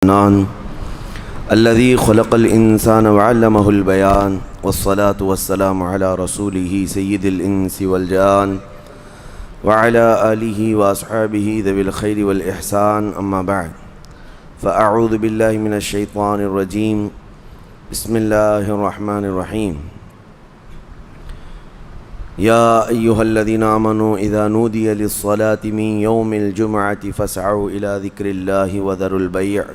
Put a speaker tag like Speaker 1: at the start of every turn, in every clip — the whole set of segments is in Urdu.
Speaker 1: الرحمن الذي خلق الإنسان وعلمه البيان والصلاة والسلام على رسوله سيد الإنس والجان وعلى آله وأصحابه ذوي الخير والإحسان أما بعد فأعوذ بالله من الشيطان الرجيم بسم الله الرحمن الرحيم يا أيها الذين آمنوا إذا نودي للصلاة من يوم الجمعة فاسعوا إلى ذكر الله وذروا البيع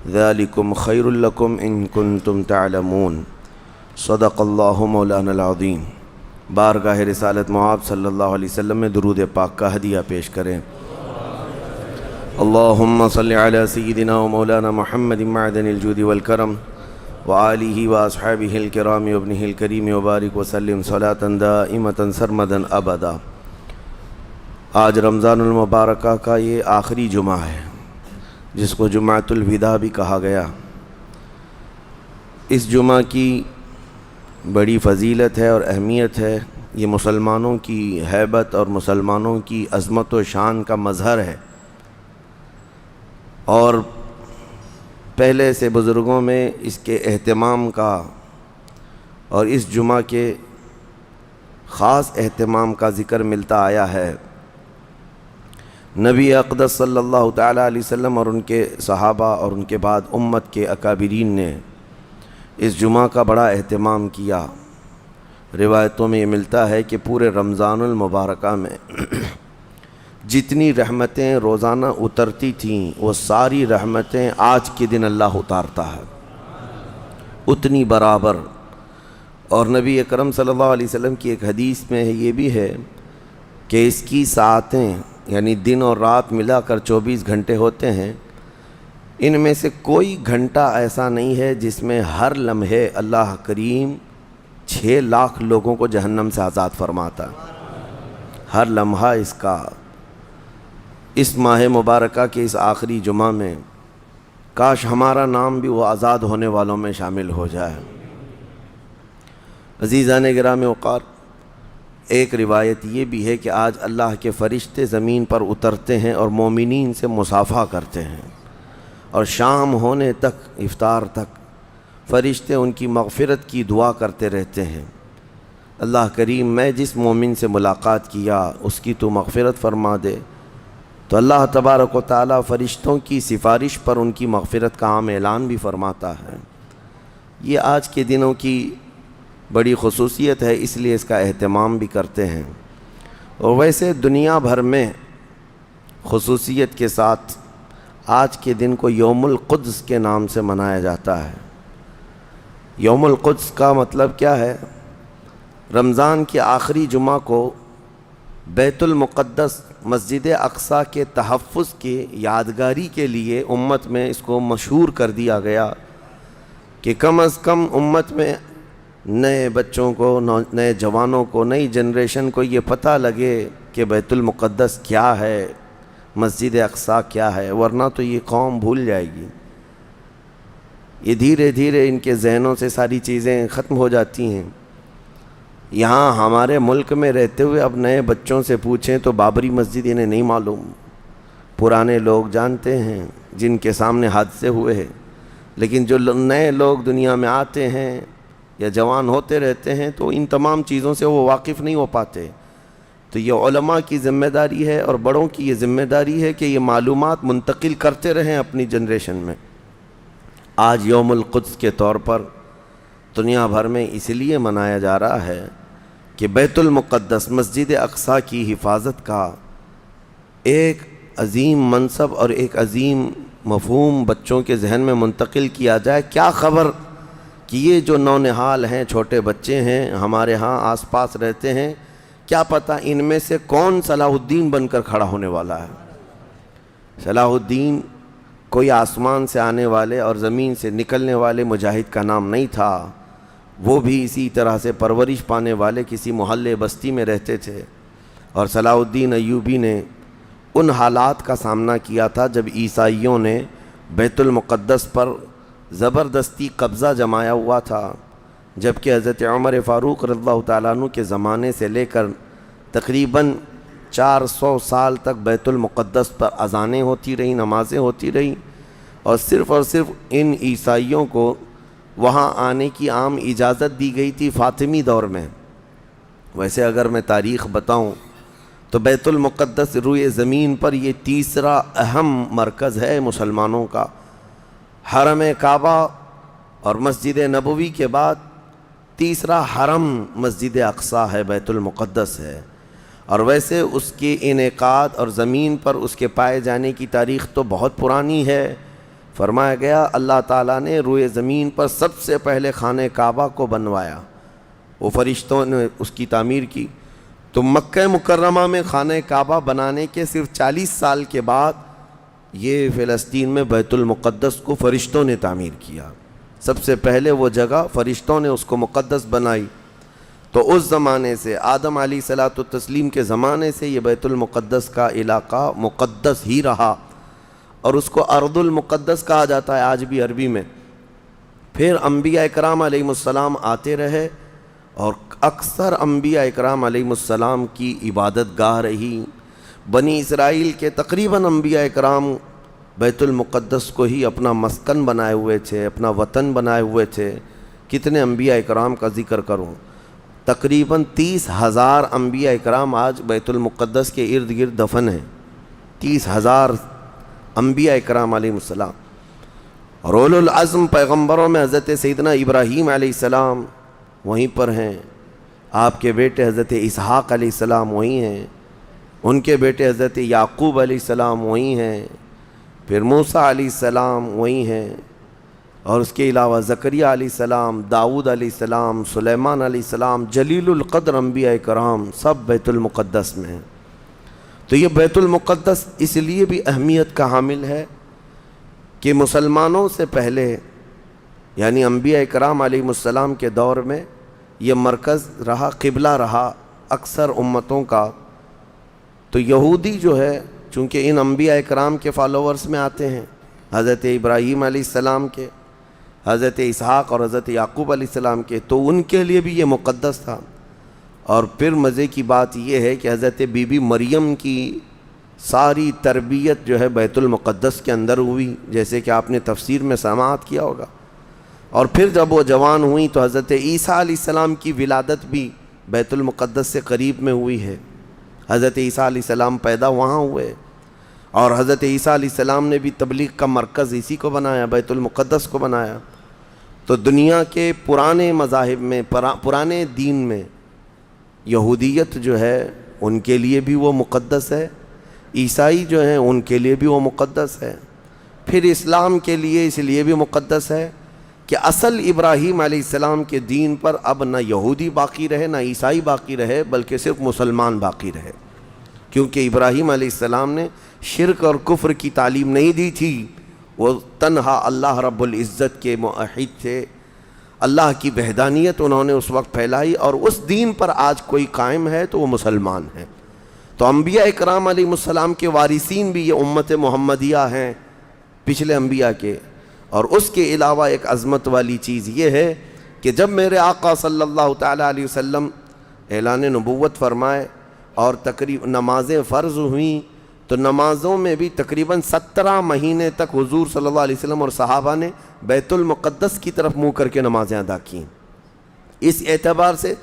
Speaker 1: ذلكم خير لكم إن كنتم تعلمون صدق اللہ مولانا العظیم۔ بارگاہ رسالت معاب صلی اللہ علیہ وسلم میں درود پاک کا ہدیہ پیش کریں۔ اللہم صلی علی سیدنا و مولانا محمد معدن الجود والکرم وآلہ واصحابہ الکرام وابنہ الکریم وبارک وسلم صلاة دائمة سرمدا ابدا۔ آج رمضان المبارکہ کا یہ آخری جمعہ ہے جس کو جمعۃ الوداع بھی کہا گیا۔ اس جمعہ کی بڑی فضیلت ہے اور اہمیت ہے۔ یہ مسلمانوں کی ہیبت اور مسلمانوں کی عظمت و شان کا مظہر ہے، اور پہلے سے بزرگوں میں اس کے اہتمام کا اور اس جمعہ کے خاص اہتمام کا ذکر ملتا آیا ہے۔ نبی اقدس صلی اللہ تعالیٰ علیہ وسلم اور ان کے صحابہ اور ان کے بعد امت کے اکابرین نے اس جمعہ کا بڑا اہتمام کیا۔ روایتوں میں یہ ملتا ہے کہ پورے رمضان المبارکہ میں جتنی رحمتیں روزانہ اترتی تھیں وہ ساری رحمتیں آج کے دن اللہ اتارتا ہے، اتنی برابر۔ اور نبی اکرم صلی اللہ علیہ وسلم کی ایک حدیث میں یہ بھی ہے کہ اس کی ساعتیں یعنی دن اور رات ملا کر 24 گھنٹے ہوتے ہیں، ان میں سے کوئی گھنٹہ ایسا نہیں ہے جس میں ہر لمحے اللہ کریم 6 لاکھ لوگوں کو جہنم سے آزاد فرماتا ہے۔ ہر لمحہ اس کا اس ماہ مبارکہ کے اس آخری جمعہ میں کاش ہمارا نام بھی وہ آزاد ہونے والوں میں شامل ہو جائے۔ عزیزان گرامی وقار، ایک روایت یہ بھی ہے کہ آج اللہ کے فرشتے زمین پر اترتے ہیں اور مومنین سے مصافحہ کرتے ہیں، اور شام ہونے تک افطار تک فرشتے ان کی مغفرت کی دعا کرتے رہتے ہیں۔ اللہ کریم میں جس مومن سے ملاقات کیا اس کی تو مغفرت فرما دے، تو اللہ تبارک و تعالیٰ فرشتوں کی سفارش پر ان کی مغفرت کا عام اعلان بھی فرماتا ہے۔ یہ آج کے دنوں کی بڑی خصوصیت ہے، اس لیے اس کا اہتمام بھی کرتے ہیں۔ اور ویسے دنیا بھر میں خصوصیت کے ساتھ آج کے دن کو یوم القدس کے نام سے منایا جاتا ہے۔ یوم القدس کا مطلب کیا ہے؟ رمضان کے آخری جمعہ کو بیت المقدس مسجد اقصیٰ کے تحفظ کی یادگاری کے لیے امت میں اس کو مشہور کر دیا گیا کہ کم از کم امت میں نئے بچوں کو، نئے جوانوں کو، نئی جنریشن کو یہ پتہ لگے کہ بیت المقدس کیا ہے، مسجد اقصیٰ کیا ہے، ورنہ تو یہ قوم بھول جائے گی۔ یہ دھیرے دھیرے ان کے ذہنوں سے ساری چیزیں ختم ہو جاتی ہیں۔ یہاں ہمارے ملک میں رہتے ہوئے اب نئے بچوں سے پوچھیں تو بابری مسجد انہیں نہیں معلوم۔ پرانے لوگ جانتے ہیں جن کے سامنے حادثے ہوئے ہیں، لیکن جو نئے لوگ دنیا میں آتے ہیں یا جوان ہوتے رہتے ہیں تو ان تمام چیزوں سے وہ واقف نہیں ہو پاتے۔ تو یہ علماء کی ذمہ داری ہے اور بڑوں کی یہ ذمہ داری ہے کہ یہ معلومات منتقل کرتے رہیں اپنی جنریشن میں۔ آج یوم القدس کے طور پر دنیا بھر میں اس لیے منایا جا رہا ہے کہ بیت المقدس مسجد اقصیٰ کی حفاظت کا ایک عظیم منصب اور ایک عظیم مفہوم بچوں کے ذہن میں منتقل کیا جائے۔ کیا خبر کہ یہ جو نونہال ہیں، چھوٹے بچے ہیں، ہمارے ہاں آس پاس رہتے ہیں، کیا پتہ ان میں سے کون صلاح الدین بن کر کھڑا ہونے والا ہے۔ صلاح الدین کوئی آسمان سے آنے والے اور زمین سے نکلنے والے مجاہد کا نام نہیں تھا، وہ بھی اسی طرح سے پرورش پانے والے کسی محلے بستی میں رہتے تھے۔ اور صلاح الدین ایوبی نے ان حالات کا سامنا کیا تھا جب عیسائیوں نے بیت المقدس پر زبردستی قبضہ جمایا ہوا تھا، جبکہ حضرت عمر فاروق رضی اللہ تعالیٰ عنہ کے زمانے سے لے کر تقریباً 400 سال تک بیت المقدس پر اذانیں ہوتی رہیں، نمازیں ہوتی رہیں، اور صرف ان عیسائیوں کو وہاں آنے کی عام اجازت دی گئی تھی فاطمی دور میں۔ ویسے اگر میں تاریخ بتاؤں تو بیت المقدس روئے زمین پر یہ تیسرا اہم مرکز ہے مسلمانوں کا۔ حرم کعبہ اور مسجد نبوی کے بعد تیسرا حرم مسجد اقصیٰ ہے، بیت المقدس ہے۔ اور ویسے اس کے انعقاد اور زمین پر اس کے پائے جانے کی تاریخ تو بہت پرانی ہے۔ فرمایا گیا اللہ تعالیٰ نے روئے زمین پر سب سے پہلے خانہ کعبہ کو بنوایا، وہ فرشتوں نے اس کی تعمیر کی۔ تو مکہ مکرمہ میں خانہ کعبہ بنانے کے صرف 40 سال کے بعد یہ فلسطین میں بیت المقدس کو فرشتوں نے تعمیر کیا۔ سب سے پہلے وہ جگہ فرشتوں نے اس کو مقدس بنائی۔ تو اس زمانے سے آدم علیہ الصلوۃ والتسلیم کے زمانے سے یہ بیت المقدس کا علاقہ مقدس ہی رہا، اور اس کو ارض المقدس کہا جاتا ہے آج بھی عربی میں۔ پھر انبیاء اکرام علیہ السلام آتے رہے، اور اکثر انبیاء اکرام علیہ السلام کی عبادت گاہ رہی۔ بنی اسرائیل کے تقریباً انبیاء اکرام بیت المقدس کو ہی اپنا مسکن بنائے ہوئے تھے، اپنا وطن بنائے ہوئے تھے۔ کتنے انبیاء اکرام کا ذکر کروں، تقریباً 30,000 انبیاء اکرام آج بیت المقدس کے ارد گرد دفن ہیں۔ 30,000 انبیاء اکرام علیہ السلام۔ اور اولو العزم پیغمبروں میں حضرت سیدنا ابراہیم علیہ السلام وہیں پر ہیں، آپ کے بیٹے حضرت اسحاق علیہ السلام وہیں ہیں، ان کے بیٹے حضرت یعقوب علیہ السلام وہیں ہیں، پھر موسیٰ علیہ السلام وہیں ہیں، اور اس کے علاوہ زکریا علیہ السلام، داؤد علیہ السلام، سلیمان علیہ السلام، جلیل القدر انبیاء کرام سب بیت المقدس میں ہیں۔ تو یہ بیت المقدس اس لیے بھی اہمیت کا حامل ہے کہ مسلمانوں سے پہلے یعنی انبیاء کرام علیہ السلام کے دور میں یہ مرکز رہا، قبلہ رہا اکثر امتوں کا۔ تو یہودی جو ہے چونکہ ان انبیاء کرام کے فالوورز میں آتے ہیں، حضرت ابراہیم علیہ السلام کے، حضرت اسحاق اور حضرت یعقوب علیہ السلام کے، تو ان کے لیے بھی یہ مقدس تھا۔ اور پھر مزے کی بات یہ ہے کہ حضرت بی بی مریم کی ساری تربیت جو ہے بیت المقدس کے اندر ہوئی، جیسے کہ آپ نے تفسیر میں سماعت کیا ہوگا۔ اور پھر جب وہ جوان ہوئیں تو حضرت عیسیٰ علیہ السلام کی ولادت بھی بیت المقدس سے قریب میں ہوئی ہے۔ حضرت عیسیٰ علیہ السلام پیدا وہاں ہوئے، اور حضرت عیسیٰ علیہ السلام نے بھی تبلیغ کا مرکز اسی کو بنایا، بیت المقدس کو بنایا۔ تو دنیا کے پرانے مذاہب میں، پرانے دین میں یہودیت جو ہے ان کے لیے بھی وہ مقدس ہے، عیسائی جو ہیں ان کے لیے بھی وہ مقدس ہے، پھر اسلام کے لیے اس لیے بھی مقدس ہے کہ اصل ابراہیم علیہ السلام کے دین پر اب نہ یہودی باقی رہے نہ عیسائی باقی رہے، بلکہ صرف مسلمان باقی رہے، کیونکہ ابراہیم علیہ السلام نے شرک اور کفر کی تعلیم نہیں دی تھی، وہ تنہا اللہ رب العزت کے موحد تھے، اللہ کی وحدانیت انہوں نے اس وقت پھیلائی، اور اس دین پر آج کوئی قائم ہے تو وہ مسلمان ہیں۔ تو انبیاء اکرام علیہ السلام کے وارثین بھی یہ امت محمدیہ ہیں پچھلے انبیاء کے۔ اور اس کے علاوہ ایک عظمت والی چیز یہ ہے کہ جب میرے آقا صلی اللہ تعالیٰ علیہ وسلم اعلان نبوت فرمائے اور تقریباً نمازیں فرض ہوئیں، تو نمازوں میں بھی تقریباً 17 مہینے تک حضور صلی اللہ علیہ وسلم اور صحابہ نے بیت المقدس کی طرف منہ کر کے نمازیں ادا کیں۔ اس اعتبار سے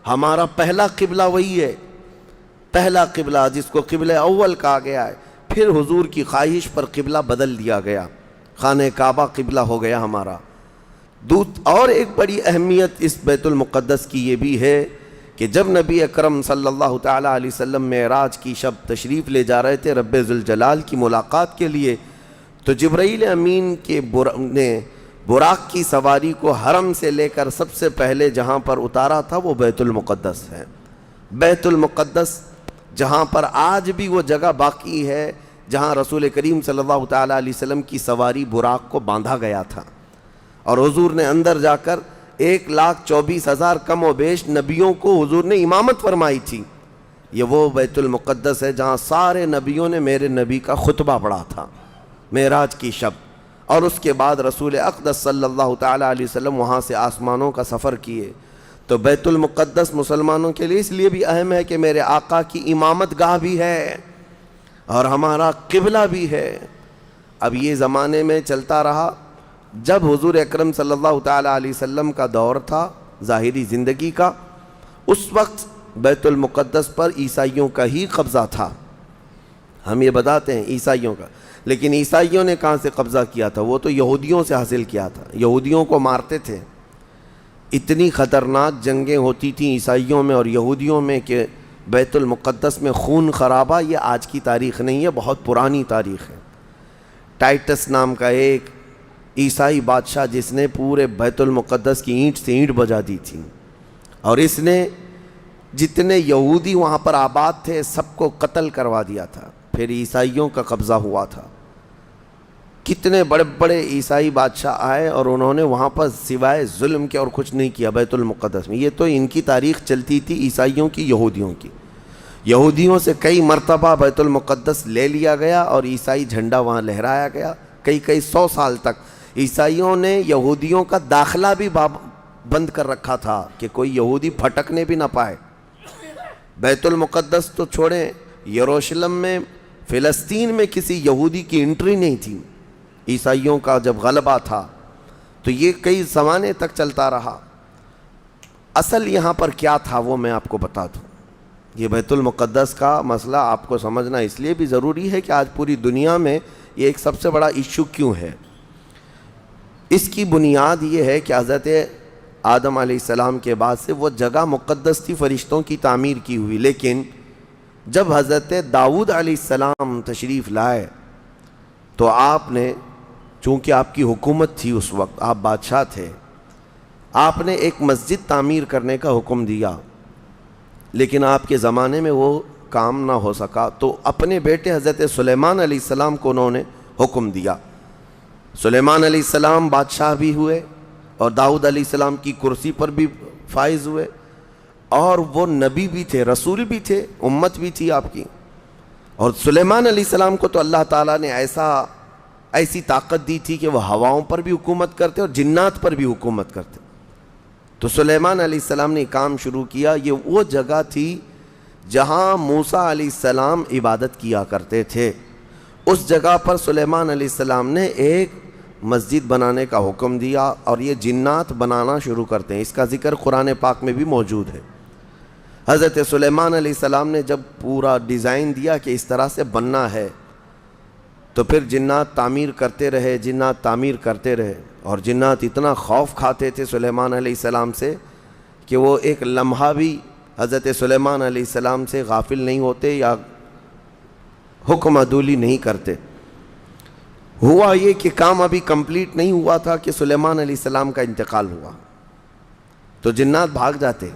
Speaker 1: ہمارا پہلا قبلہ وہی ہے، پہلا قبلہ جس کو قبلہ اول کہا گیا ہے۔ پھر حضور کی خواہش پر قبلہ بدل دیا گیا، خانہ کعبہ قبلہ ہو گیا ہمارا۔ اور ایک بڑی اہمیت اس بیت المقدس کی یہ بھی ہے کہ جب نبی اکرم صلی اللہ تعالیٰ علیہ وسلم معراج کی شب تشریف لے جا رہے تھے رب ذوالجلال کی ملاقات کے لیے، تو جبرائیل امین کے نے براق کی سواری کو حرم سے لے کر سب سے پہلے جہاں پر اتارا تھا وہ بیت المقدس ہے۔ بیت المقدس جہاں پر آج بھی وہ جگہ باقی ہے جہاں رسول کریم صلی اللہ تعالیٰ علیہ وسلم کی سواری براق کو باندھا گیا تھا، اور حضور نے اندر جا کر 1,24,000 کم و بیش نبیوں کو حضور نے امامت فرمائی تھی۔ یہ وہ بیت المقدس ہے جہاں سارے نبیوں نے میرے نبی کا خطبہ پڑھا تھا معراج کی شب، اور اس کے بعد رسول اقدس صلی اللہ تعالیٰ علیہ وسلم وہاں سے آسمانوں کا سفر کیے۔ تو بیت المقدس مسلمانوں کے لیے اس لیے بھی اہم ہے کہ میرے آقا کی امامت گاہ بھی ہے اور ہمارا قبلہ بھی ہے۔ اب یہ زمانے میں چلتا رہا، جب حضور اکرم صلی اللہ تعالیٰ علیہ وسلم کا دور تھا ظاہری زندگی کا، اس وقت بیت المقدس پر عیسائیوں کا ہی قبضہ تھا. ہم یہ بتاتے ہیں عیسائیوں کا، لیکن عیسائیوں نے کہاں سے قبضہ کیا تھا؟ وہ تو یہودیوں سے حاصل کیا تھا. یہودیوں کو مارتے تھے. اتنی خطرناک جنگیں ہوتی تھیں عیسائیوں میں اور یہودیوں میں کہ بیت المقدس میں خون خرابہ یہ آج کی تاریخ نہیں ہے، بہت پرانی تاریخ ہے. ٹائٹس نام کا ایک عیسائی بادشاہ جس نے پورے بیت المقدس کی اینٹ سے اینٹ بجا دی تھی، اور اس نے جتنے یہودی وہاں پر آباد تھے سب کو قتل کروا دیا تھا. پھر عیسائیوں کا قبضہ ہوا تھا. کتنے بڑے بڑے عیسائی بادشاہ آئے اور انہوں نے وہاں پر سوائے ظلم کے اور کچھ نہیں کیا بیت المقدس میں. یہ تو ان کی تاریخ چلتی تھی عیسائیوں کی، یہودیوں کی. یہودیوں سے کئی مرتبہ بیت المقدس لے لیا گیا اور عیسائی جھنڈا وہاں لہرایا گیا. کئی 100 سال تک عیسائیوں نے یہودیوں کا داخلہ بھی بند کر رکھا تھا کہ کوئی یہودی پھٹکنے بھی نہ پائے. بیت المقدس تو چھوڑیں، یروشلم میں، فلسطین میں کسی یہودی کی انٹری نہیں تھی. عیسائیوں کا جب غلبہ تھا تو یہ کئی زمانے تک چلتا رہا. اصل یہاں پر کیا تھا وہ میں آپ کو بتا دوں. یہ بیت المقدس کا مسئلہ آپ کو سمجھنا اس لیے بھی ضروری ہے کہ آج پوری دنیا میں یہ ایک سب سے بڑا ایشو کیوں ہے. اس کی بنیاد یہ ہے کہ حضرت آدم علیہ السلام کے بعد سے وہ جگہ مقدس تھی، فرشتوں کی تعمیر کی ہوئی. لیکن جب حضرت داؤد علیہ السلام تشریف لائے تو آپ نے، چونکہ آپ کی حکومت تھی اس وقت، آپ بادشاہ تھے، آپ نے ایک مسجد تعمیر کرنے کا حکم دیا. لیکن آپ کے زمانے میں وہ کام نہ ہو سکا تو اپنے بیٹے حضرت سلیمان علیہ السلام کو انہوں نے حکم دیا. سلیمان علیہ السلام بادشاہ بھی ہوئے اور داؤد علیہ السلام کی کرسی پر بھی فائز ہوئے، اور وہ نبی بھی تھے، رسول بھی تھے، امت بھی تھی آپ کی. اور سلیمان علیہ السلام کو تو اللہ تعالیٰ نے ایسی طاقت دی تھی کہ وہ ہواؤں پر بھی حکومت کرتے اور جنات پر بھی حکومت کرتے. تو سلیمان علیہ السلام نے کام شروع کیا. یہ وہ جگہ تھی جہاں موسیٰ علیہ السلام عبادت کیا کرتے تھے. اس جگہ پر سلیمان علیہ السلام نے ایک مسجد بنانے کا حکم دیا اور یہ جنات بنانا شروع کرتے ہیں. اس کا ذکر قرآن پاک میں بھی موجود ہے. حضرت سلیمان علیہ السلام نے جب پورا ڈیزائن دیا کہ اس طرح سے بننا ہے تو پھر جنات تعمیر کرتے رہے اور جنات اتنا خوف کھاتے تھے سلیمان علیہ السلام سے کہ وہ ایک لمحہ بھی حضرت سلیمان علیہ السلام سے غافل نہیں ہوتے یا حکم عدولی نہیں کرتے. ہوا یہ کہ کام ابھی کمپلیٹ نہیں ہوا تھا کہ سلیمان علیہ السلام کا انتقال ہوا تو جنات بھاگ جاتے.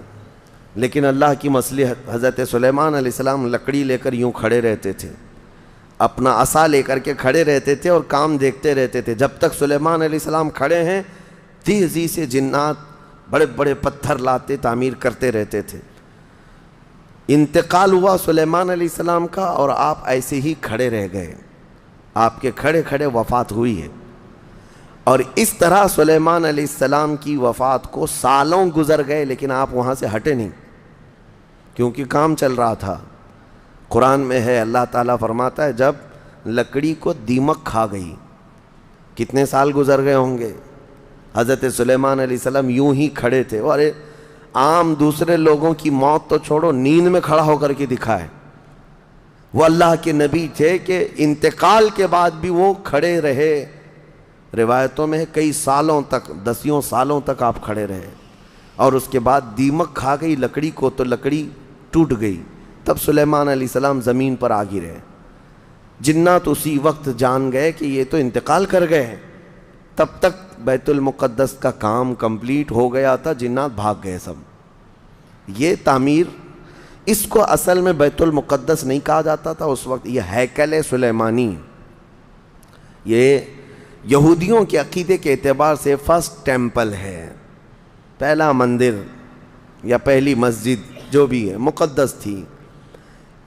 Speaker 1: لیکن اللہ کی مصلحت، حضرت سلیمان علیہ السلام لکڑی لے کر یوں کھڑے رہتے تھے، اپنا عصا لے کر کے کھڑے رہتے تھے اور کام دیکھتے رہتے تھے. جب تک سلیمان علیہ السلام کھڑے ہیں تیزی سے جنات بڑے بڑے پتھر لاتے تعمیر کرتے رہتے تھے. انتقال ہوا سلیمان علیہ السلام کا اور آپ ایسے ہی کھڑے رہ گئے. آپ کے کھڑے کھڑے وفات ہوئی ہے. اور اس طرح سلیمان علیہ السلام کی وفات کو سالوں گزر گئے لیکن آپ وہاں سے ہٹے نہیں کیونکہ کام چل رہا تھا. قرآن میں ہے، اللہ تعالیٰ فرماتا ہے جب لکڑی کو دیمک کھا گئی، کتنے سال گزر گئے ہوں گے. حضرت سلیمان علیہ السلام یوں ہی کھڑے تھے. اور عام دوسرے لوگوں کی موت تو چھوڑو، نیند میں کھڑا ہو کر کے دکھائے. وہ اللہ کے نبی تھے کہ انتقال کے بعد بھی وہ کھڑے رہے. روایتوں میں کئی سالوں تک، 10 سالوں تک آپ کھڑے رہے. اور اس کے بعد دیمک کھا گئی لکڑی کو تو لکڑی ٹوٹ گئی. تب سلیمان علیہ السلام زمین پر آ گرے. جنات اسی وقت جان گئے کہ یہ تو انتقال کر گئے ہیں. تب تک بیت المقدس کا کام کمپلیٹ ہو گیا تھا، جنات بھاگ گئے سب. یہ تعمیر، اس کو اصل میں بیت المقدس نہیں کہا جاتا تھا اس وقت، یہ ہیکل سلیمانی. یہ یہودیوں کے عقیدے کے اعتبار سے فرسٹ ٹیمپل ہے، پہلا مندر یا پہلی مسجد جو بھی ہے مقدس تھی.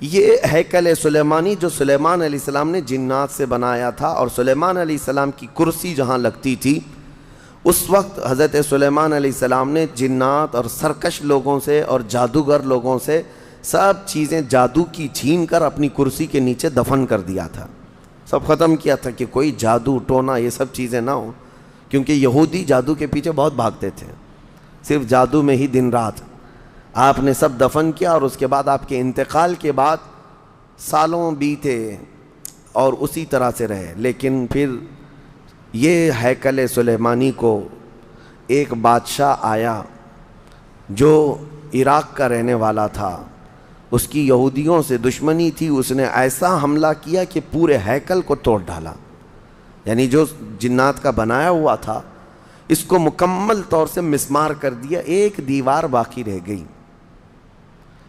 Speaker 1: یہ ہیکل سلیمانی جو سلیمان علیہ السلام نے جنات سے بنایا تھا، اور سلیمان علیہ السلام کی کرسی جہاں لگتی تھی اس وقت حضرت سلیمان علیہ السلام نے جنات اور سرکش لوگوں سے اور جادوگر لوگوں سے سب چیزیں جادو کی چھین کر اپنی کرسی کے نیچے دفن کر دیا تھا. سب ختم کیا تھا کہ کوئی جادو ٹونا یہ سب چیزیں نہ ہوں، کیونکہ یہودی جادو کے پیچھے بہت بھاگتے تھے، صرف جادو میں ہی دن رات۔ آپ نے سب دفن کیا، اور اس کے بعد آپ کے انتقال کے بعد سالوں بیتے اور اسی طرح سے رہے۔ لیکن پھر یہ ہیکل سلیمانی کو ایک بادشاہ آیا جو عراق کا رہنے والا تھا، اس کی یہودیوں سے دشمنی تھی، اس نے ایسا حملہ کیا کہ پورے ہیکل کو توڑ ڈالا، یعنی جو جنات کا بنایا ہوا تھا اس کو مکمل طور سے مسمار کر دیا۔ ایک دیوار باقی رہ گئی،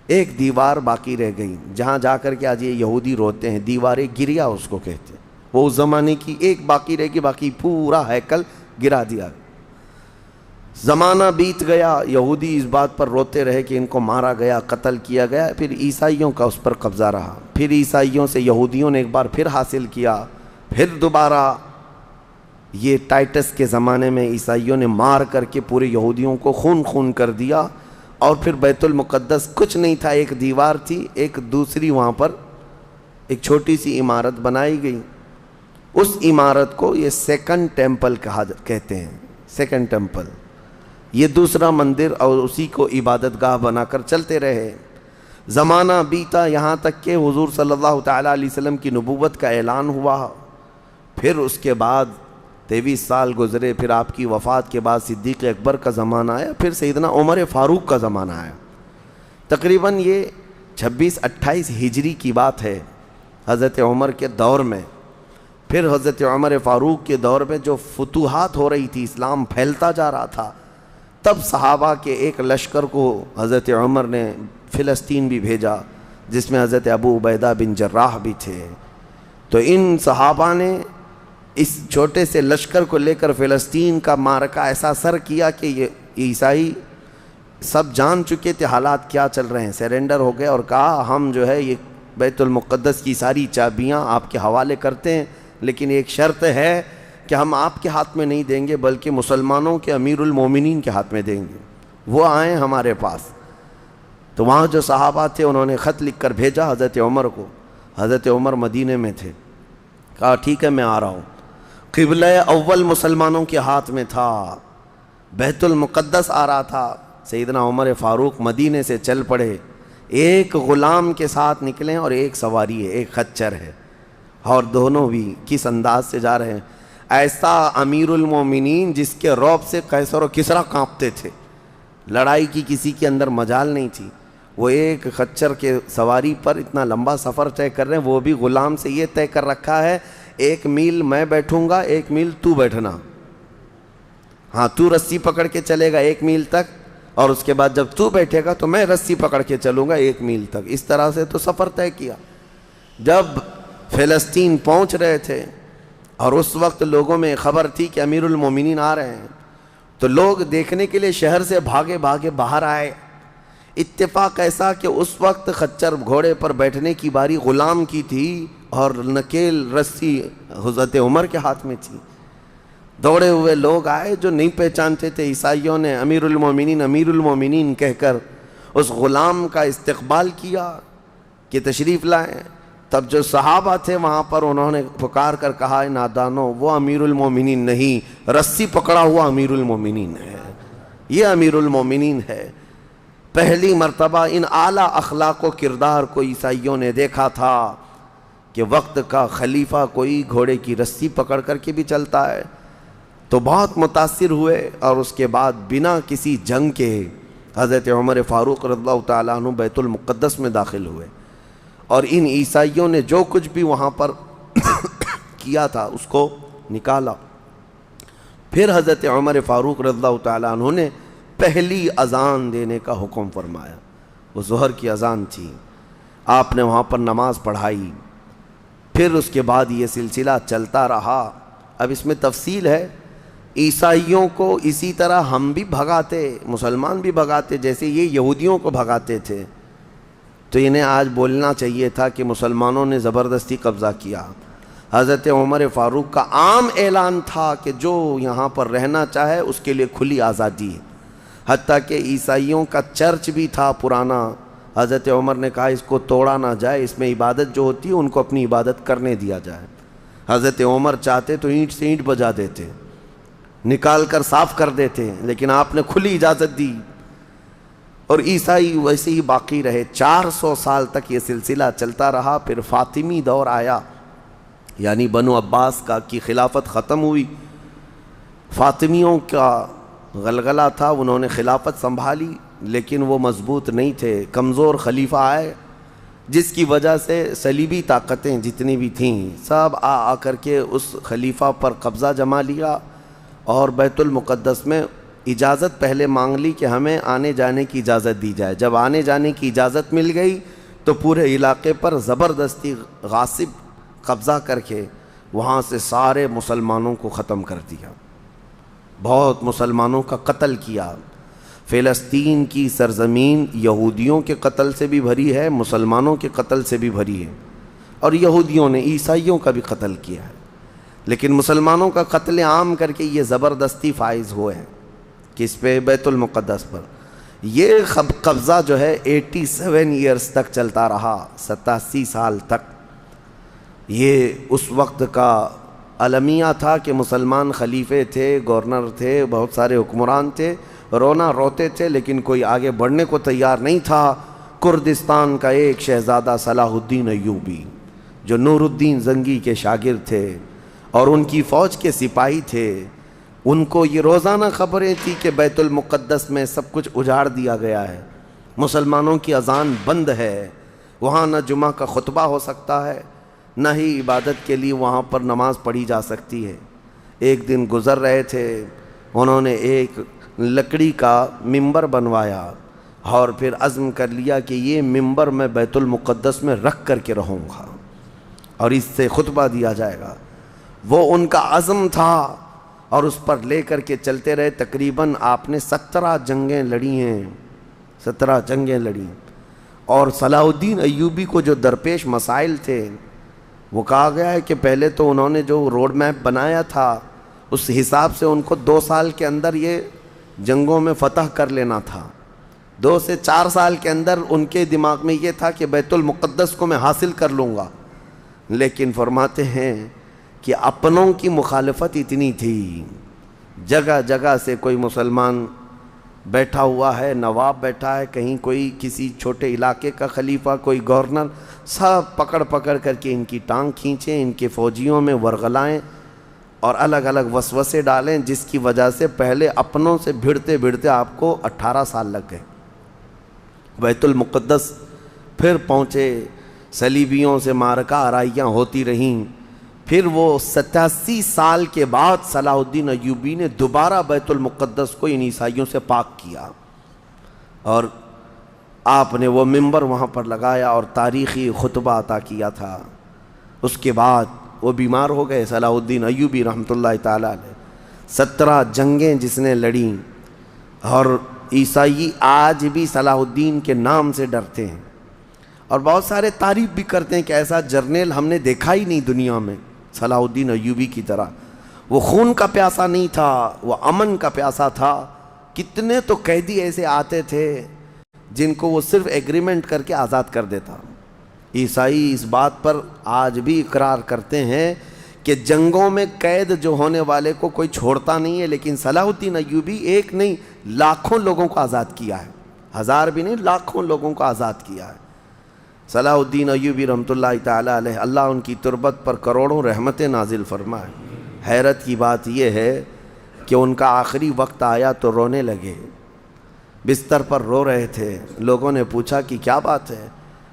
Speaker 1: ایک دیوار باقی رہ گئی، جہاں جا کر کے آج یہ یہودی روتے ہیں، دیوار گریا اس کو کہتے ہیں۔ وہ اس زمانے کی ایک باقی رہ گئی، باقی پورا ہیکل گرا دیا۔ زمانہ بیت گیا، یہودی اس بات پر روتے رہے کہ ان کو مارا گیا، قتل کیا گیا۔ پھر عیسائیوں کا اس پر قبضہ رہا، پھر عیسائیوں سے یہودیوں نے ایک بار پھر حاصل کیا، پھر دوبارہ یہ ٹائٹس کے زمانے میں عیسائیوں نے مار کر کے پورے یہودیوں کو خون خون کر دیا، اور پھر بیت المقدس کچھ نہیں تھا، ایک دیوار تھی، ایک دوسری وہاں پر ایک چھوٹی سی عمارت بنائی گئی۔ اس عمارت کو یہ سیکنڈ ٹیمپل کہتے ہیں، سیکنڈ ٹیمپل، یہ دوسرا مندر، اور اسی کو عبادت گاہ بنا کر چلتے رہے۔ زمانہ بیتا، یہاں تک کہ حضور صلی اللہ تعالیٰ علیہ وسلم کی نبوت کا اعلان ہوا۔ پھر اس کے بعد 23 سال گزرے، پھر آپ کی وفات کے بعد صدیق اکبر کا زمانہ آیا، پھر سیدنا عمر فاروق کا زمانہ آیا۔ تقریباً یہ 26-28 ہجری کی بات ہے، حضرت عمر کے دور میں۔ پھر حضرت عمر فاروق کے دور میں جو فتوحات ہو رہی تھی، اسلام پھیلتا جا رہا تھا، تب صحابہ کے ایک لشکر کو حضرت عمر نے فلسطین بھی بھیجا، جس میں حضرت ابو عبیدہ بن جراح بھی تھے۔ تو ان صحابہ نے اس چھوٹے سے لشکر کو لے کر فلسطین کا معرکہ ایسا سر کیا کہ یہ عیسائی سب جان چکے تھے حالات کیا چل رہے ہیں، سیرنڈر ہو گئے اور کہا ہم جو ہے یہ بیت المقدس کی ساری چابیاں آپ کے حوالے کرتے ہیں، لیکن ایک شرط ہے کہ ہم آپ کے ہاتھ میں نہیں دیں گے بلکہ مسلمانوں کے امیر المومنین کے ہاتھ میں دیں گے، وہ آئیں ہمارے پاس۔ تو وہاں جو صحابہ تھے انہوں نے خط لکھ کر بھیجا حضرت عمر کو۔ حضرت عمر مدینے میں تھے، کہا ٹھیک ہے میں آ رہا ہوں۔ قبلہ اول مسلمانوں کے ہاتھ میں تھا، بیت المقدس آ رہا تھا۔ سیدنا عمر فاروق مدینے سے چل پڑے، ایک غلام کے ساتھ نکلیں اور ایک سواری ہے، ایک خچر ہے، اور دونوں بھی کس انداز سے جا رہے ہیں، ایسا امیر المومنین جس کے رعب سے قیصر و کسریٰ کانپتے تھے، لڑائی کی کسی کے اندر مجال نہیں تھی۔ وہ ایک خچر کے سواری پر اتنا لمبا سفر طے کر رہے ہیں، وہ بھی غلام سے یہ طے کر رکھا ہے 1 میل میں بیٹھوں گا، 1 میل تو بیٹھنا، ہاں تو رسی پکڑ کے چلے گا 1 میل تک، اور اس کے بعد جب تو بیٹھے گا تو میں رسی پکڑ کے چلوں گا 1 میل تک۔ اس طرح سے تو سفر طے کیا۔ جب فلسطین پہنچ رہے تھے اور اس وقت لوگوں میں خبر تھی کہ امیر المومنین آ رہے ہیں، تو لوگ دیکھنے کے لیے شہر سے بھاگے بھاگے باہر آئے۔ اتفاق ایسا کہ اس وقت خچر گھوڑے پر بیٹھنے کی باری غلام کی تھی اور نکیل رسی حضرت عمر کے ہاتھ میں تھی۔ دوڑے ہوئے لوگ آئے جو نہیں پہچانتے تھے، عیسائیوں نے امیر المومنین کہہ کر اس غلام کا استقبال کیا کہ تشریف لائیں۔ تب جو صحابہ تھے وہاں پر انہوں نے پکار کر کہا نادانو، وہ امیر المومنین نہیں، رسی پکڑا ہوا امیر المومنین ہے، یہ امیر المومنین ہے۔ پہلی مرتبہ ان اعلیٰ اخلاق و کردار کو عیسائیوں نے دیکھا تھا کہ وقت کا خلیفہ کوئی گھوڑے کی رسی پکڑ کر کے بھی چلتا ہے، تو بہت متاثر ہوئے، اور اس کے بعد بنا کسی جنگ کے حضرت عمر فاروق رضی اللہ تعالیٰ عنہ بیت المقدس میں داخل ہوئے، اور ان عیسائیوں نے جو کچھ بھی وہاں پر کیا تھا اس کو نکالا۔ پھر حضرت عمر فاروق رضی اللہ تعالیٰ عنہ نے پہلی اذان دینے کا حکم فرمایا، وہ ظہر کی اذان تھی، آپ نے وہاں پر نماز پڑھائی۔ پھر اس کے بعد یہ سلسلہ چلتا رہا۔ اب اس میں تفصیل ہے، عیسائیوں کو اسی طرح ہم بھی بھگاتے، مسلمان بھی بھگاتے، جیسے یہ یہودیوں کو بھگاتے تھے، تو انہیں آج بولنا چاہیے تھا کہ مسلمانوں نے زبردستی قبضہ کیا۔ حضرت عمر فاروق کا عام اعلان تھا کہ جو یہاں پر رہنا چاہے اس کے لیے کھلی آزادی ہے، حتیٰ کہ عیسائیوں کا چرچ بھی تھا پرانا، حضرت عمر نے کہا اس کو توڑا نہ جائے، اس میں عبادت جو ہوتی ہے ان کو اپنی عبادت کرنے دیا جائے۔ حضرت عمر چاہتے تو اینٹ سے اینٹ بجا دیتے، نکال کر صاف کر دیتے، لیکن آپ نے کھلی اجازت دی، اور عیسائی ویسے ہی باقی رہے۔ 400 سال تک یہ سلسلہ چلتا رہا۔ پھر فاطمی دور آیا، یعنی بنو عباس کی خلافت ختم ہوئی، فاطمیوں کا غلغلہ تھا، انہوں نے خلافت سنبھالی، لیکن وہ مضبوط نہیں تھے، کمزور خلیفہ آئے، جس کی وجہ سے صلیبی طاقتیں جتنی بھی تھیں سب آ کر کے اس خلیفہ پر قبضہ جما لیا، اور بیت المقدس میں اجازت پہلے مانگ لی کہ ہمیں آنے جانے کی اجازت دی جائے۔ جب آنے جانے کی اجازت مل گئی تو پورے علاقے پر زبردستی غاصب قبضہ کر کے وہاں سے سارے مسلمانوں کو ختم کر دیا، بہت مسلمانوں کا قتل کیا۔ فلسطین کی سرزمین یہودیوں کے قتل سے بھی بھری ہے، مسلمانوں کے قتل سے بھی بھری ہے، اور یہودیوں نے عیسائیوں کا بھی قتل کیا ہے، لیکن مسلمانوں کا قتل عام کر کے یہ زبردستی فائز ہوئے ہیں کہ اس پہ بیت المقدس پر۔ یہ قبضہ جو ہے 87 ایئرز تک چلتا رہا، 87 سال تک۔ یہ اس وقت کا المیہ تھا کہ مسلمان خلیفے تھے، گورنر تھے، بہت سارے حکمران تھے، رونا روتے تھے، لیکن کوئی آگے بڑھنے کو تیار نہیں تھا۔ کردستان کا ایک شہزادہ صلاح الدین ایوبی، جو نور الدین زنگی کے شاگرد تھے اور ان کی فوج کے سپاہی تھے، ان کو یہ روزانہ خبریں تھی کہ بیت المقدس میں سب کچھ اجاڑ دیا گیا ہے، مسلمانوں کی اذان بند ہے، وہاں نہ جمعہ کا خطبہ ہو سکتا ہے، نہ ہی عبادت کے لیے وہاں پر نماز پڑھی جا سکتی ہے۔ ایک دن گزر رہے تھے، انہوں نے ایک لکڑی کا ممبر بنوایا اور پھر عزم کر لیا کہ یہ ممبر میں بیت المقدس میں رکھ کر کے رہوں گا اور اس سے خطبہ دیا جائے گا۔ وہ ان کا عزم تھا اور اس پر لے کر کے چلتے رہے۔ تقریباً آپ نے 17 جنگیں لڑی ہیں، 17 جنگیں لڑی، اور صلاح الدین ایوبی کو جو درپیش مسائل تھے وہ کہا گیا ہے کہ پہلے تو انہوں نے جو روڈ میپ بنایا تھا اس حساب سے ان کو 2 سال کے اندر یہ جنگوں میں فتح کر لینا تھا۔ 2 سے 4 سال کے اندر ان کے دماغ میں یہ تھا کہ بیت المقدس کو میں حاصل کر لوں گا، لیکن فرماتے ہیں کہ اپنوں کی مخالفت اتنی تھی، جگہ جگہ سے کوئی مسلمان بیٹھا ہوا ہے، نواب بیٹھا ہے، کہیں کوئی کسی چھوٹے علاقے کا خلیفہ، کوئی گورنر، سب پکڑ پکڑ کر کے ان کی ٹانگ کھینچیں، ان کے فوجیوں میں ورغلائیں اور الگ الگ وسوسے ڈالیں، جس کی وجہ سے پہلے اپنوں سے بھڑتے بھڑتے آپ کو 18 سال لگ گئے۔ بیت المقدس پھر پہنچے، صلیبیوں سے معرکہ آرائیاں ہوتی رہیں، پھر وہ 87 سال کے بعد صلاح الدین ایوبی نے دوبارہ بیت المقدس کو ان عیسائیوں سے پاک کیا، اور آپ نے وہ ممبر وہاں پر لگایا اور تاریخی خطبہ عطا کیا تھا۔ اس کے بعد وہ بیمار ہو گئے صلاح الدین ایوبی رحمۃ اللہ تعالیٰ علیہ۔ 17 جنگیں جس نے لڑیں، اور عیسائی آج بھی صلاح الدین کے نام سے ڈرتے ہیں، اور بہت سارے تعریف بھی کرتے ہیں کہ ایسا جرنیل ہم نے دیکھا ہی نہیں دنیا میں صلاح الدین ایوبی کی طرح۔ وہ خون کا پیاسا نہیں تھا، وہ امن کا پیاسا تھا۔ کتنے تو قیدی ایسے آتے تھے جن کو وہ صرف ایگریمنٹ کر کے آزاد کر دیتا۔ عیسائی اس بات پر آج بھی اقرار کرتے ہیں کہ جنگوں میں قید جو ہونے والے کو کوئی چھوڑتا نہیں ہے، لیکن صلاح الدین ایوبی ایک نہیں لاکھوں لوگوں کو آزاد کیا ہے، 1000 بھی نہیں، لاکھوں لوگوں کو آزاد کیا ہے۔ صلاح الدین ایوبی رحمۃ اللہ تعالیٰ علیہ، اللہ ان کی تربت پر کروڑوں رحمتیں نازل فرمائے۔ حیرت کی بات یہ ہے کہ ان کا آخری وقت آیا تو رونے لگے، بستر پر رو رہے تھے۔ لوگوں نے پوچھا کہ کیا بات ہے؟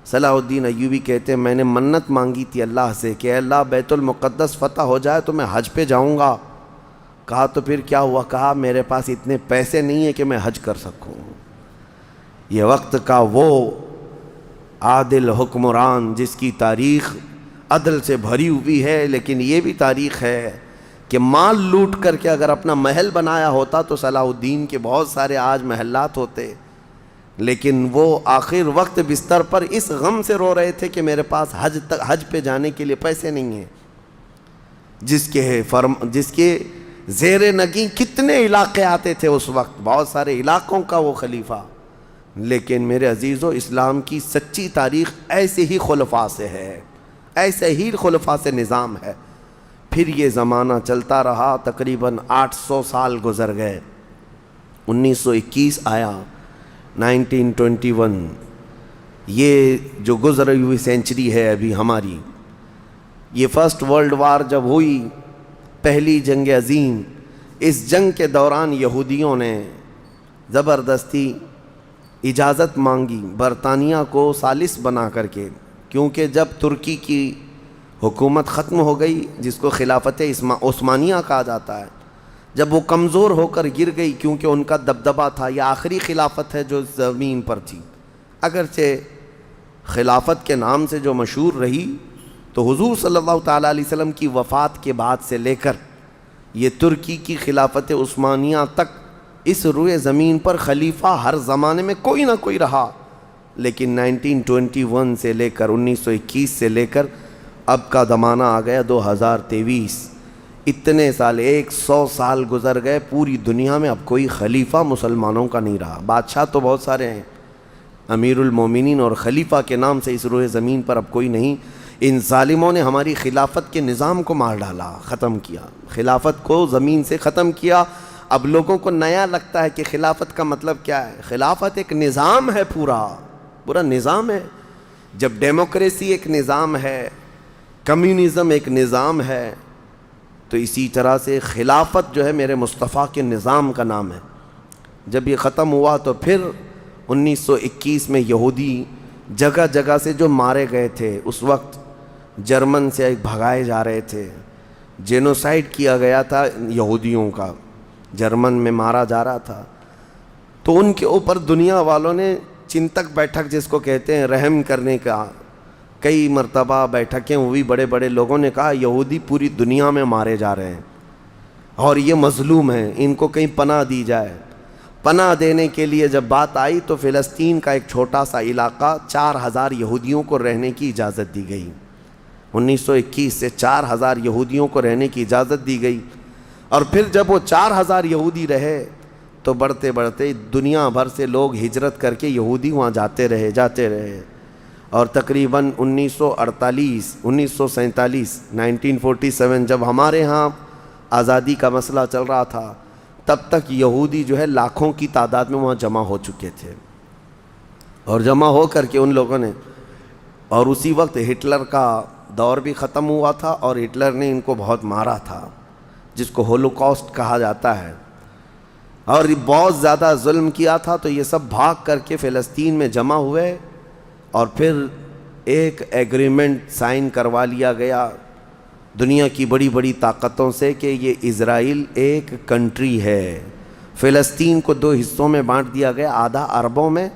Speaker 1: صلاح الدین ایوبی کہتے ہیں میں نے منت مانگی تھی اللہ سے کہ اے اللہ بیت المقدس فتح ہو جائے تو میں حج پہ جاؤں گا۔ کہا تو پھر کیا ہوا؟ کہا میرے پاس اتنے پیسے نہیں ہیں کہ میں حج کر سکوں۔ یہ وقت کا وہ عادل حکمران جس کی تاریخ عدل سے بھری ہوئی ہے، لیکن یہ بھی تاریخ ہے کہ مال لوٹ کر کے اگر اپنا محل بنایا ہوتا تو صلاح الدین کے بہت سارے آج محلات ہوتے، لیکن وہ آخر وقت بستر پر اس غم سے رو رہے تھے کہ میرے پاس حج پہ جانے کے لیے پیسے نہیں ہیں، جس کے زیر نگیں کتنے علاقے آتے تھے اس وقت، بہت سارے علاقوں کا وہ خلیفہ۔ لیکن میرے عزیزو، اسلام کی سچی تاریخ ایسے ہی خلفاء سے ہے، ایسے ہی خلفاء سے نظام ہے۔ پھر یہ زمانہ چلتا رہا، تقریباً 800 سال گزر گئے، 1921 آیا، 1921، یہ جو گزری ہوئی سینچری ہے ابھی ہماری، یہ فرسٹ ورلڈ وار جب ہوئی، پہلی جنگ عظیم، اس جنگ کے دوران یہودیوں نے زبردستی اجازت مانگی برطانیہ کو ثالث بنا کر کے، کیونکہ جب ترکی کی حکومت ختم ہو گئی، جس کو خلافت عثمانیہ کہا جاتا ہے، جب وہ کمزور ہو کر گر گئی، کیونکہ ان کا دبدبہ تھا، یہ آخری خلافت ہے جو زمین پر تھی، اگرچہ خلافت کے نام سے جو مشہور رہی، تو حضور صلی اللہ تعالیٰ علیہ وسلم کی وفات کے بعد سے لے کر یہ ترکی کی خلافت عثمانیہ تک اس روئے زمین پر خلیفہ ہر زمانے میں کوئی نہ کوئی رہا، لیکن 1921 سے لے کر 1921 سے لے کر اب کا زمانہ آ گیا 2023، اتنے سال، 100 سال گزر گئے، پوری دنیا میں اب کوئی خلیفہ مسلمانوں کا نہیں رہا۔ بادشاہ تو بہت سارے ہیں، امیر المومنین اور خلیفہ کے نام سے اس روئے زمین پر اب کوئی نہیں۔ ان ظالموں نے ہماری خلافت کے نظام کو مار ڈالا، ختم کیا، خلافت کو زمین سے ختم کیا۔ اب لوگوں کو نیا لگتا ہے کہ خلافت کا مطلب کیا ہے۔ خلافت ایک نظام ہے، پورا نظام ہے۔ جب ڈیموکریسی ایک نظام ہے، کمیونزم ایک نظام ہے، تو اسی طرح سے خلافت جو ہے میرے مصطفیٰ کے نظام کا نام ہے۔ جب یہ ختم ہوا تو پھر 1921 میں یہودی جگہ جگہ سے جو مارے گئے تھے، اس وقت جرمن سے بھگائے جا رہے تھے، جینوسائیڈ کیا گیا تھا یہودیوں کا، جرمن میں مارا جا رہا تھا، تو ان کے اوپر دنیا والوں نے چنتک بیٹھک جس کو کہتے ہیں رحم کرنے کا، کئی مرتبہ بیٹھکیں ہوئی، بڑے بڑے لوگوں نے کہا یہودی پوری دنیا میں مارے جا رہے ہیں اور یہ مظلوم ہیں، ان کو کہیں پناہ دی جائے۔ پناہ دینے کے لیے جب بات آئی تو فلسطین کا ایک چھوٹا سا علاقہ 4000 یہودیوں کو رہنے کی اجازت دی گئی۔ 1921 سے 4000 یہودیوں کو رہنے کی اجازت دی گئی، اور پھر جب وہ 4000 یہودی رہے تو بڑھتے بڑھتے دنیا بھر سے لوگ ہجرت کر کے یہودی وہاں جاتے رہے، اور تقریباً 1948 1947 1947 جب ہمارے ہاں آزادی کا مسئلہ چل رہا تھا، تب تک یہودی جو ہے لاکھوں کی تعداد میں وہاں جمع ہو چکے تھے، اور جمع ہو کر کے ان لوگوں نے، اور اسی وقت ہٹلر کا دور بھی ختم ہوا تھا، اور ہٹلر نے ان کو بہت مارا تھا، جس کو ہولوکاسٹ کہا جاتا ہے، اور بہت زیادہ ظلم کیا تھا۔ تو یہ سب بھاگ کر کے فلسطین میں جمع ہوئے، اور پھر ایک ایگریمنٹ سائن کروا لیا گیا دنیا کی بڑی بڑی طاقتوں سے کہ یہ اسرائیل ایک کنٹری ہے۔ فلسطین کو 2 حصوں میں بانٹ دیا گیا، آدھا عربوں میں،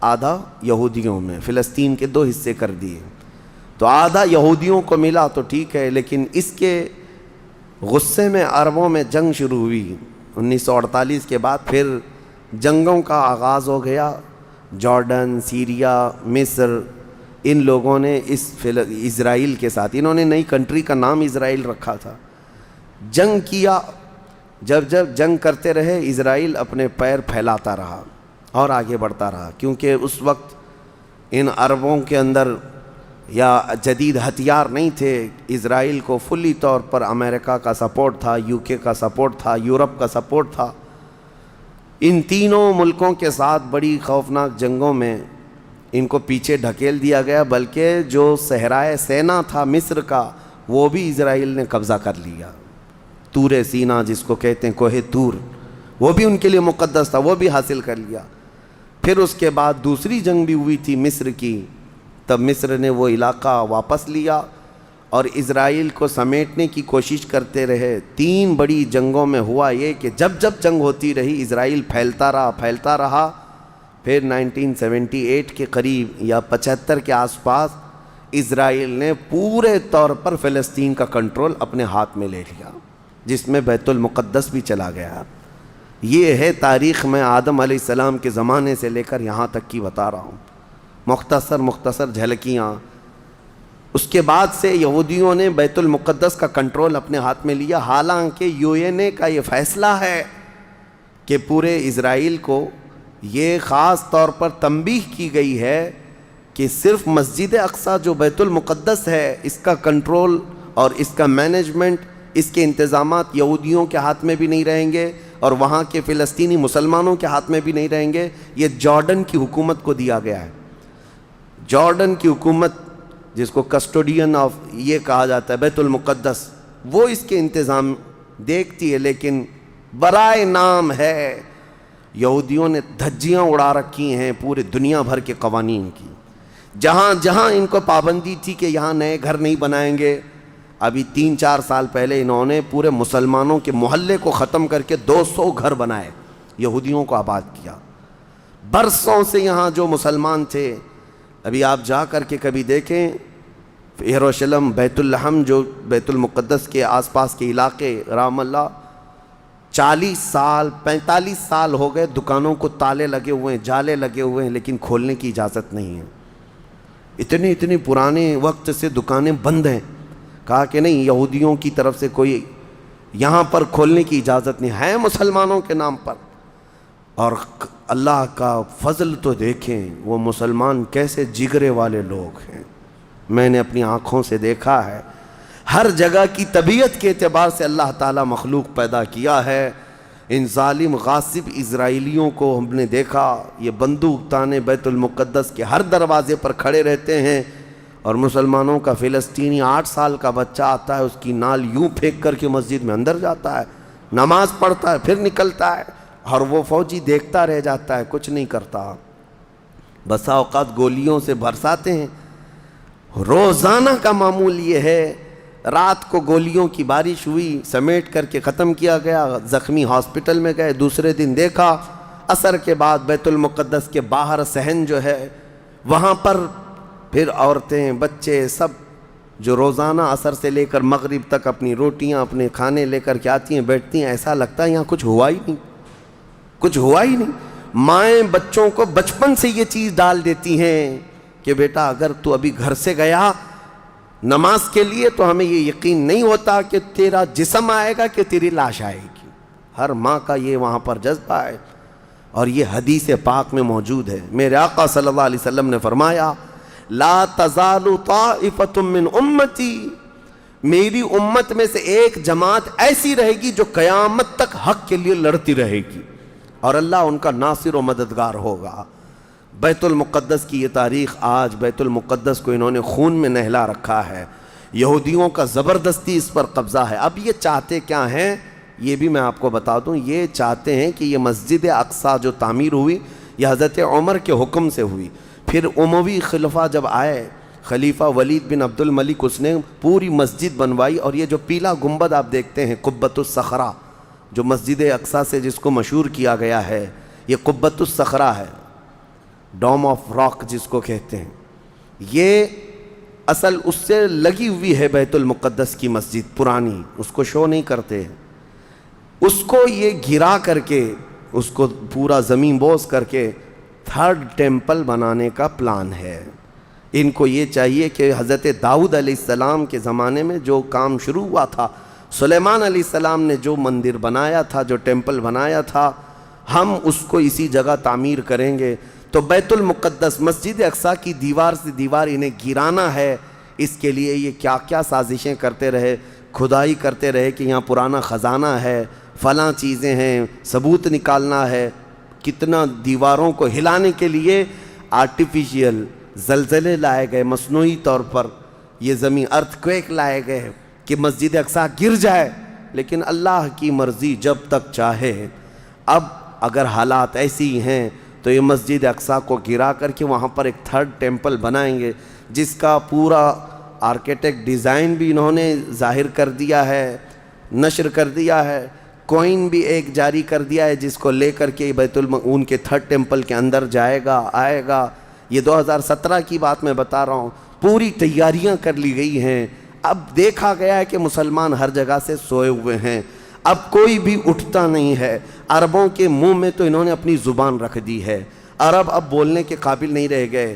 Speaker 1: آدھا یہودیوں میں، فلسطین کے 2 حصے کر دیے۔ تو آدھا یہودیوں کو ملا تو ٹھیک ہے، لیکن اس کے غصے میں عربوں میں جنگ شروع ہوئی۔ 1948 کے بعد پھر جنگوں کا آغاز ہو گیا، جارڈن، سیریا، مصر، ان لوگوں نے اسرائیل کے ساتھ، انہوں نے نئی کنٹری کا نام اسرائیل رکھا تھا، جنگ کیا۔ جب جنگ کرتے رہے، اسرائیل اپنے پیر پھیلاتا رہا اور آگے بڑھتا رہا، کیونکہ اس وقت ان عربوں کے اندر یا جدید ہتھیار نہیں تھے۔ اسرائیل کو فلی طور پر امریکہ کا سپورٹ تھا، UK کا سپورٹ تھا، یورپ کا سپورٹ تھا۔ ان تینوں ملکوں کے ساتھ بڑی خوفناک جنگوں میں ان کو پیچھے ڈھکیل دیا گیا، بلکہ جو صحرائے سینا تھا مصر کا، وہ بھی اسرائیل نے قبضہ کر لیا۔ طور سینا جس کو کہتے ہیں، کوہ طور، وہ بھی ان کے لیے مقدس تھا، وہ بھی حاصل کر لیا۔ پھر اس کے بعد دوسری جنگ بھی ہوئی تھی مصر کی، تب مصر نے وہ علاقہ واپس لیا اور اسرائیل کو سمیٹنے کی کوشش کرتے رہے۔ 3 بڑی جنگوں میں ہوا یہ کہ جب جنگ ہوتی رہی، اسرائیل پھیلتا رہا۔ پھر 1978 کے قریب یا 75 کے آس پاس اسرائیل نے پورے طور پر فلسطین کا کنٹرول اپنے ہاتھ میں لے لیا، جس میں بیت المقدس بھی چلا گیا۔ یہ ہے تاریخ میں آدم علیہ السلام کے زمانے سے لے کر یہاں تک کی بتا رہا ہوں، مختصر جھلکیاں۔ اس کے بعد سے یہودیوں نے بیت المقدس کا کنٹرول اپنے ہاتھ میں لیا، حالانکہ UN کا یہ فیصلہ ہے کہ پورے اسرائیل کو یہ خاص طور پر تنبیہ کی گئی ہے کہ صرف مسجد اقصیٰ جو بیت المقدس ہے، اس کا کنٹرول اور اس کا مینجمنٹ اس کے انتظامات یہودیوں کے ہاتھ میں بھی نہیں رہیں گے اور وہاں کے فلسطینی مسلمانوں کے ہاتھ میں بھی نہیں رہیں گے، یہ جارڈن کی حکومت کو دیا گیا ہے۔ جارڈن کی حکومت جس کو کسٹوڈین آف یہ کہا جاتا ہے بیت المقدس، وہ اس کے انتظام دیکھتی ہے، لیکن برائے نام ہے یہودیوں نے دھجیاں اڑا رکھی ہیں پورے دنیا بھر کے قوانین کی، جہاں جہاں ان کو پابندی تھی کہ یہاں نئے گھر نہیں بنائیں گے۔ ابھی 3-4 سال پہلے انہوں نے پورے مسلمانوں کے محلے کو ختم کر کے 200 گھر بنائے، یہودیوں کو آباد کیا۔ برسوں سے یہاں جو مسلمان تھے، ابھی آپ جا کر کے کبھی دیکھیں یروشلم، بیت الحم جو بیت المقدس کے آس پاس کے علاقے، رام اللہ 40 سال 45 سال ہو گئے دکانوں کو تالے لگے ہوئے ہیں، جالے لگے ہوئے ہیں، لیکن کھولنے کی اجازت نہیں ہے۔ اتنے پرانے وقت سے دکانیں بند ہیں، کہا کہ نہیں یہودیوں کی طرف سے کوئی یہاں پر کھولنے کی اجازت نہیں ہے، مسلمانوں کے نام پر۔ اور اللہ کا فضل تو دیکھیں، وہ مسلمان کیسے جگرے والے لوگ ہیں، میں نے اپنی آنکھوں سے دیکھا ہے۔ ہر جگہ کی طبیعت کے اعتبار سے اللہ تعالیٰ مخلوق پیدا کیا ہے۔ ان ظالم غاصب اسرائیلیوں کو ہم نے دیکھا، یہ بندوق تانے بیت المقدس کے ہر دروازے پر کھڑے رہتے ہیں، اور مسلمانوں کا فلسطینی 8 سال کا بچہ آتا ہے، اس کی نال یوں پھینک کر کے مسجد میں اندر جاتا ہے، نماز پڑھتا ہے، پھر نکلتا ہے، اور وہ فوجی دیکھتا رہ جاتا ہے، کچھ نہیں کرتا۔ بسا اوقات گولیوں سے برساتے ہیں، روزانہ کا معمول یہ ہے۔ رات کو گولیوں کی بارش ہوئی، سمیٹ کر کے ختم کیا گیا، زخمی ہاسپٹل میں گئے، دوسرے دن دیکھا عصر کے بعد بیت المقدس کے باہر صحن جو ہے وہاں پر پھر عورتیں بچے سب جو روزانہ عصر سے لے کر مغرب تک اپنی روٹیاں اپنے کھانے لے کر کے آتی ہیں، بیٹھتی ہیں، ایسا لگتا ہے یہاں کچھ ہوا ہی نہیں، کچھ ہوا ہی نہیں۔ مائیں بچوں کو بچپن سے یہ چیز ڈال دیتی ہیں کہ بیٹا اگر تو ابھی گھر سے گیا نماز کے لیے تو ہمیں یہ یقین نہیں ہوتا کہ تیرا جسم آئے گا کہ تیری لاش آئے گی۔ ہر ماں کا یہ وہاں پر جذبہ ہے، اور یہ حدیث پاک میں موجود ہے۔ میرے آقا صلی اللہ علیہ وسلم نے فرمایا لا تزال طائفۃ من امتی، میری امت میں سے ایک جماعت ایسی رہے گی جو قیامت تک حق کے لیے لڑتی رہے گی، اور اللہ ان کا ناصر و مددگار ہوگا۔ بیت المقدس کی یہ تاریخ آج، بیت المقدس کو انہوں نے خون میں نہلا رکھا ہے، یہودیوں کا زبردستی اس پر قبضہ ہے۔ اب یہ چاہتے کیا ہیں یہ بھی میں آپ کو بتا دوں، یہ چاہتے ہیں کہ یہ مسجد اقصیٰ جو تعمیر ہوئی یہ حضرت عمر کے حکم سے ہوئی، پھر اموی خلفاء جب آئے، خلیفہ ولید بن عبد الملک، اس نے پوری مسجد بنوائی، اور یہ جو پیلا گنبد آپ دیکھتے ہیں قبۃ الصخرہ جو مسجد اقصیٰ سے جس کو مشہور کیا گیا ہے، یہ قبۃ الصخرہ ہے، ڈوم آف راک جس کو کہتے ہیں، یہ اصل اس سے لگی ہوئی ہے بیت المقدس کی مسجد پرانی، اس کو شو نہیں کرتے، اس کو یہ گرا کر کے اس کو پورا زمین بوس کر کے 3rd ٹیمپل بنانے کا پلان ہے۔ ان کو یہ چاہیے کہ حضرت داؤد علیہ السلام کے زمانے میں جو کام شروع ہوا تھا، سلیمان علیہ السلام نے جو مندر بنایا تھا، جو ٹیمپل بنایا تھا، ہم اس کو اسی جگہ تعمیر کریں گے۔ تو بیت المقدس مسجد اقصیٰ کی دیوار سے دیوار انہیں گرانا ہے، اس کے لیے یہ کیا کیا سازشیں کرتے رہے، کھدائی کرتے رہے کہ یہاں پرانا خزانہ ہے، فلاں چیزیں ہیں، ثبوت نکالنا ہے۔ کتنا دیواروں کو ہلانے کے لیے آرٹیفیشیل زلزلے لائے گئے، مصنوعی طور پر یہ زمین ارتھ کویک لائے گئے کہ مسجد اقصیٰ گر جائے، لیکن اللہ کی مرضی جب تک چاہے۔ اب اگر حالات ایسی ہیں تو یہ مسجد اقصیٰ کو گرا کر کے وہاں پر ایک 3rd ٹیمپل بنائیں گے، جس کا پورا آرکیٹیکٹ ڈیزائن بھی انہوں نے ظاہر کر دیا ہے، نشر کر دیا ہے، کوئن بھی ایک جاری کر دیا ہے جس کو لے کر کے ان کے 3rd ٹیمپل کے اندر جائے گا، آئے گا۔ یہ 2017 کی بات میں بتا رہا ہوں، پوری تیاریاں کر لی گئی ہیں۔ اب دیکھا گیا ہے کہ مسلمان ہر جگہ سے سوئے ہوئے ہیں، اب کوئی بھی اٹھتا نہیں ہے۔ عربوں کے منہ میں تو انہوں نے اپنی زبان رکھ دی ہے، عرب اب بولنے کے قابل نہیں رہ گئے،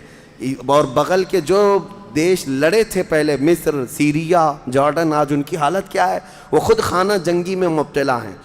Speaker 1: اور بغل کے جو دیش لڑے تھے پہلے، مصر، سیریا، جارڈن، آج ان کی حالت کیا ہے؟ وہ خود خانہ جنگی میں مبتلا ہیں،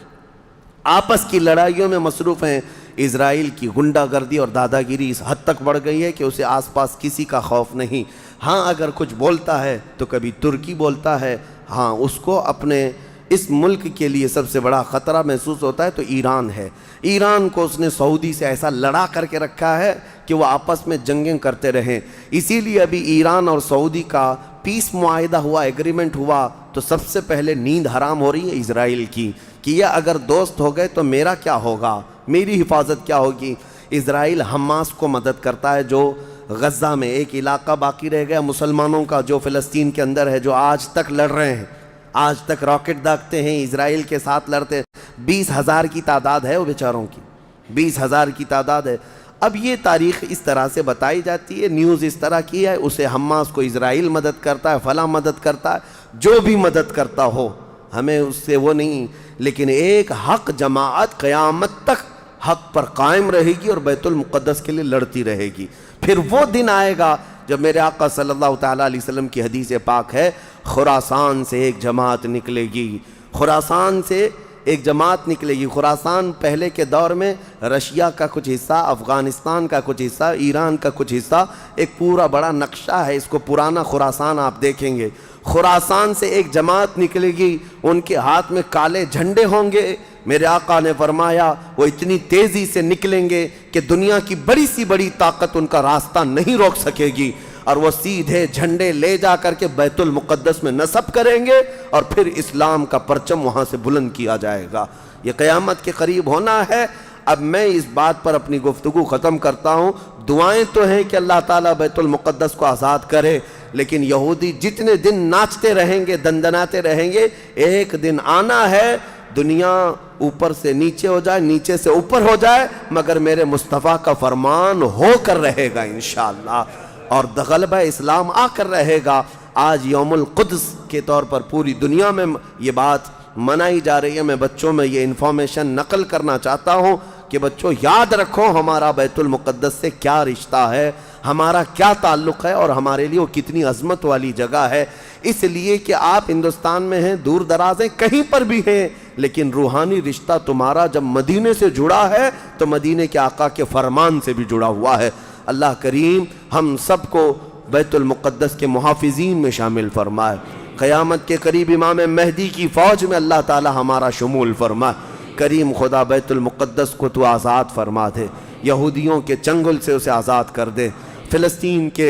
Speaker 1: آپس کی لڑائیوں میں مصروف ہیں۔ اسرائیل کی غنڈہ گردی اور دادا گیری اس حد تک بڑھ گئی ہے کہ اسے آس پاس کسی کا خوف نہیں۔ ہاں اگر کچھ بولتا ہے تو کبھی ترکی بولتا ہے، ہاں اس کو اپنے اس ملک کے لیے سب سے بڑا خطرہ محسوس ہوتا ہے تو ایران ہے۔ ایران کو اس نے سعودی سے ایسا لڑا کر کے رکھا ہے کہ وہ آپس میں جنگیں کرتے رہیں، اسی لیے ابھی ایران اور سعودی کا پیس معاہدہ ہوا، ایگریمنٹ ہوا، تو سب سے پہلے نیند حرام ہو رہی ہے اسرائیل کی کہ یہ اگر دوست ہو گئے تو میرا کیا ہوگا، میری حفاظت کیا ہوگی۔ اسرائیل حماس کو مدد کرتا ہے، جو غزہ میں ایک علاقہ باقی رہ گیا مسلمانوں کا جو فلسطین کے اندر ہے، جو آج تک لڑ رہے ہیں، آج تک راکٹ داغتے ہیں، اسرائیل کے ساتھ لڑتے ہیں۔ 20,000 کی تعداد ہے وہ بیچاروں کی، 20,000 کی تعداد ہے۔ اب یہ تاریخ اس طرح سے بتائی جاتی ہے، نیوز اس طرح کی ہے، اسے حماس کو اسرائیل مدد کرتا ہے، فلاں مدد کرتا ہے، جو بھی مدد کرتا ہو ہمیں اس سے وہ نہیں، لیکن ایک حق جماعت قیامت تک حق پر قائم رہے گی اور بیت المقدس کے لیے لڑتی رہے گی۔ پھر وہ دن آئے گا جب میرے آقا صلی اللہ تعالیٰ علیہ وسلم کی حدیث پاک ہے، خراسان سے ایک جماعت نکلے گی، خراسان سے ایک جماعت نکلے گی۔ خراسان پہلے کے دور میں رشیا کا کچھ حصہ، افغانستان کا کچھ حصہ، ایران کا کچھ حصہ، ایک پورا بڑا نقشہ ہے، اس کو پرانا خراسان آپ دیکھیں گے۔ خراسان سے ایک جماعت نکلے گی، ان کے ہاتھ میں کالے جھنڈے ہوں گے۔ میرے آقا نے فرمایا وہ اتنی تیزی سے نکلیں گے کہ دنیا کی بڑی سی بڑی طاقت ان کا راستہ نہیں روک سکے گی، اور وہ سیدھے جھنڈے لے جا کر کے بیت المقدس میں نصب کریں گے، اور پھر اسلام کا پرچم وہاں سے بلند کیا جائے گا۔ یہ قیامت کے قریب ہونا ہے۔ اب میں اس بات پر اپنی گفتگو ختم کرتا ہوں۔ دعائیں تو ہیں کہ اللہ تعالیٰ بیت المقدس کو آزاد کرے، لیکن یہودی جتنے دن ناچتے رہیں گے، دندناتے رہیں گے، ایک دن آنا ہے دنیا اوپر سے نیچے ہو جائے، نیچے سے اوپر ہو جائے، مگر میرے مصطفیٰ کا فرمان ہو کر رہے گا انشاءاللہ، اور غلبہ اسلام آ کر رہے گا۔ آج یوم القدس کے طور پر پوری دنیا میں یہ بات منائی جا رہی ہے۔ میں بچوں میں یہ انفارمیشن نقل کرنا چاہتا ہوں کہ بچوں یاد رکھو ہمارا بیت المقدس سے کیا رشتہ ہے، ہمارا کیا تعلق ہے، اور ہمارے لیے وہ کتنی عظمت والی جگہ ہے۔ اس لیے کہ آپ ہندوستان میں ہیں، دور دراز ہیں، کہیں پر بھی ہیں، لیکن روحانی رشتہ تمہارا جب مدینے سے جڑا ہے تو مدینے کے آقا کے فرمان سے بھی جڑا ہوا ہے۔ اللہ کریم ہم سب کو بیت المقدس کے محافظین میں شامل فرمائے۔ قیامت کے قریب امام مہدی کی فوج میں اللہ تعالی ہمارا شمول فرمائے۔ کریم خدا بیت المقدس کو تو آزاد فرما دے، یہودیوں کے چنگل سے اسے آزاد کر دے، فلسطین کے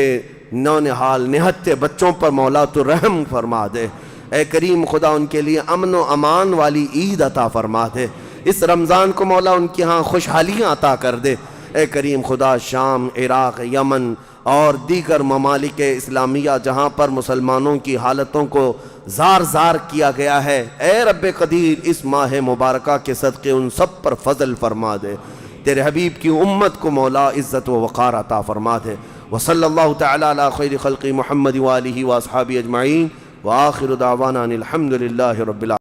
Speaker 1: نونہال نہتے بچوں پر مولا تو رحم فرما دے۔ اے کریم خدا ان کے لیے امن و امان والی عید عطا فرما دے، اس رمضان کو مولا ان کی ہاں خوشحالیاں عطا کر دے۔ اے کریم خدا شام، عراق، یمن اور دیگر ممالک اسلامیہ جہاں پر مسلمانوں کی حالتوں کو زار زار کیا گیا ہے، اے رب قدیر اس ماہ مبارکہ کے صدقے ان سب پر فضل فرما دے۔ تیرے حبیب کی امت کو مولا عزت و وقار عطا فرما دے۔ وصلی اللہ تعالی علی خیر خلق محمد وآلہ واصحابہ اجمعین، وآخر دعوانا ان الحمد للہ رب العالمین۔